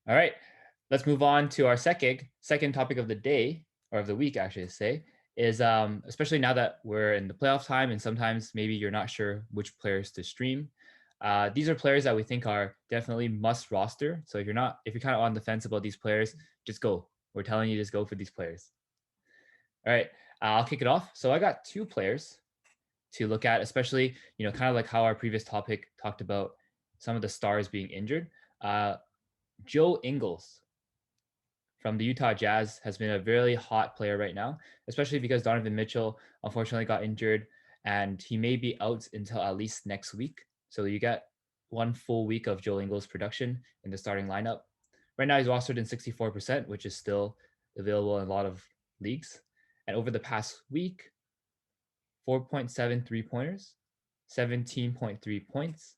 All right, let's move on to our second topic of the day, or of the week, actually, to say, is especially now that we're in the playoff time, and sometimes maybe you're not sure which players to stream. These are players that we think are definitely must roster. So if you're kind of on the fence about these players, just go. We're telling you just go for these players. All right, I'll kick it off. So I got two players to look at, especially kind of like how our previous topic talked about some of the stars being injured. Uh, Joe Ingles from the Utah Jazz has been a very hot player right now, especially because Donovan Mitchell unfortunately got injured and he may be out until at least next week. So you get one full week of Joe Ingles production in the starting lineup. Right now he's rostered in 64%, which is still available in a lot of leagues. And over the past week, 4.7 3 pointers, 17.3 points,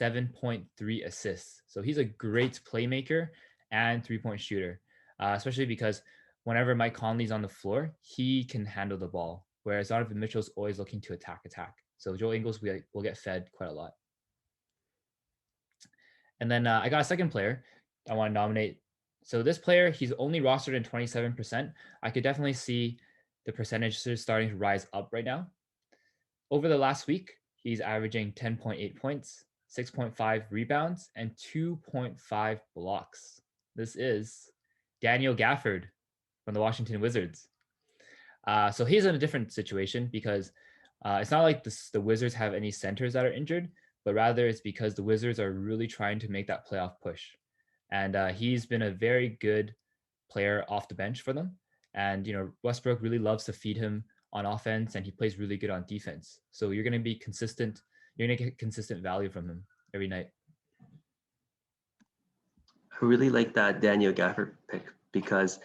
7.3 assists. So he's a great playmaker and 3-point shooter, especially because whenever Mike Conley's on the floor, he can handle the ball, whereas Donovan Mitchell's always looking to attack. So Joe Ingles will get fed quite a lot. And then I got a second player I want to nominate. So this player, he's only rostered in 27%. I could definitely see the percentages starting to rise up right now. Over the last week, he's averaging 10.8 points, 6.5 rebounds, and 2.5 blocks. This is Daniel Gafford from the Washington Wizards. So he's in a different situation because it's not like the Wizards have any centers that are injured, but rather it's because the Wizards are really trying to make that playoff push. And he's been a very good player off the bench for them. And Westbrook really loves to feed him on offense, and he plays really good on defense. So you're going to be consistent. You're going to get consistent value from him every night. I really like that Daniel Gafford pick because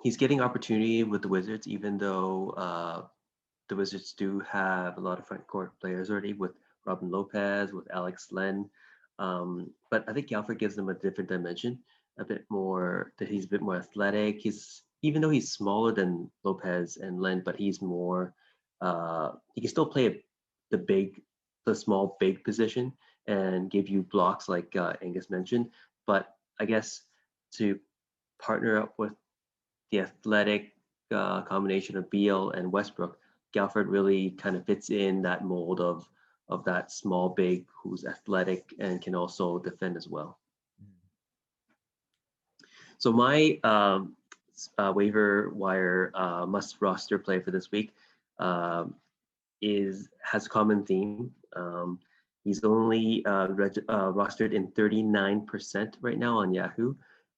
he's getting opportunity with the Wizards, even though the Wizards do have a lot of front court players already with Robin Lopez, with Alex Len. But I think Gafford gives them a different dimension, a bit more that he's a bit more athletic. He's even though he's smaller than Lopez and Len, but he's more he can still play the small big position and give you blocks like Angus mentioned. But I guess to partner up with the athletic combination of Beal and Westbrook, Gafford really kind of fits in that mold of that small big who's athletic and can also defend as well. So my waiver wire must roster play for this week has a common theme. He's only rostered in 39% right now on Yahoo,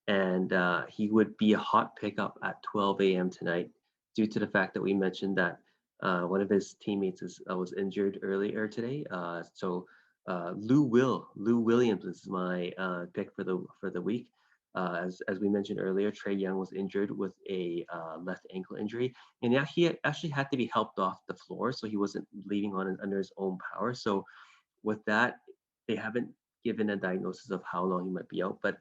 and he would be a hot pickup at 12 a.m. tonight due to the fact that we mentioned that one of his teammates was injured earlier today. So Lou Williams is my pick for the week. As we mentioned earlier, Trae Young was injured with a left ankle injury, and yeah, he actually had to be helped off the floor, so he wasn't leaving on under his own power. So with that, they haven't given a diagnosis of how long he might be out, but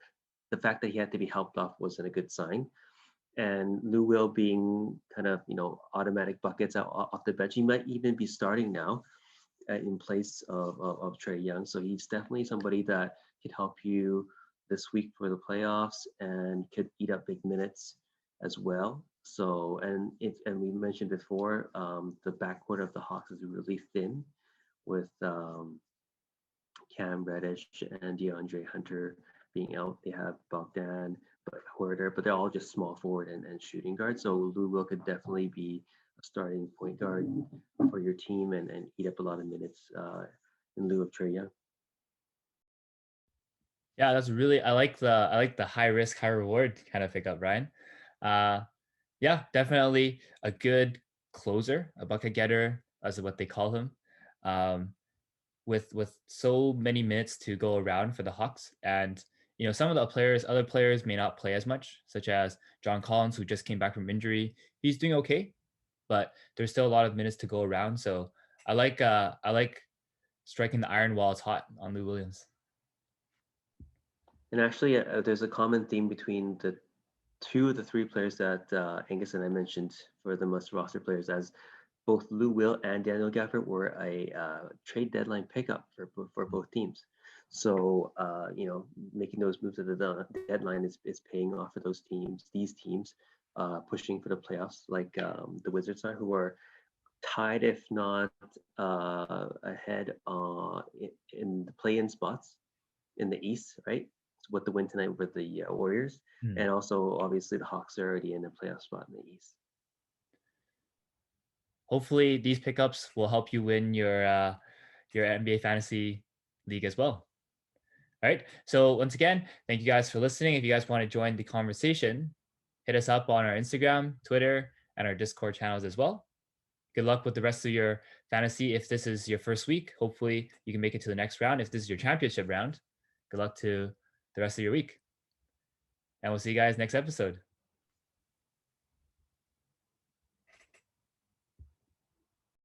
the fact that he had to be helped off wasn't a good sign. And Lou Will being kind of automatic buckets out off the bench, he might even be starting now in place of Trae Young. So he's definitely somebody that could help you this week for the playoffs and could eat up big minutes as well. So and we mentioned before, the backcourt of the Hawks is really thin with Cam Reddish and DeAndre Hunter being out. They have Bogdan, but Huerter, but they're all just small forward and shooting guard. So Lou Will could definitely be a starting point guard for your team and eat up a lot of minutes in lieu of Trae Young. Yeah, I like the high risk, high reward kind of pickup, Ryan. Uh, yeah, definitely a good closer, a bucket getter, as what they call him. Um, with so many minutes to go around for the Hawks, and some of the other players may not play as much, such as John Collins, who just came back from injury. He's doing okay, but there's still a lot of minutes to go around. So I like striking the iron while it's hot on Lou Williams. And actually, there's a common theme between the two of the three players that Angus and I mentioned for the must roster players, as both Lou Will and Daniel Gafford were a trade deadline pickup for both teams. So making those moves at the deadline is paying off for these teams, pushing for the playoffs, like the Wizards are, who are tied, if not ahead in the play-in spots in the East, right? With the win tonight with the Warriors, Hmm. and also obviously the Hawks are already in a playoff spot in the East. Hopefully, these pickups will help you win your NBA fantasy league as well. All right. So once again, thank you guys for listening. If you guys want to join the conversation, hit us up on our Instagram, Twitter, and our Discord channels as well. Good luck with the rest of your fantasy. If this is your first week, hopefully you can make it to the next round. If this is your championship round, good luck to the rest of your week. And we'll see you guys next episode.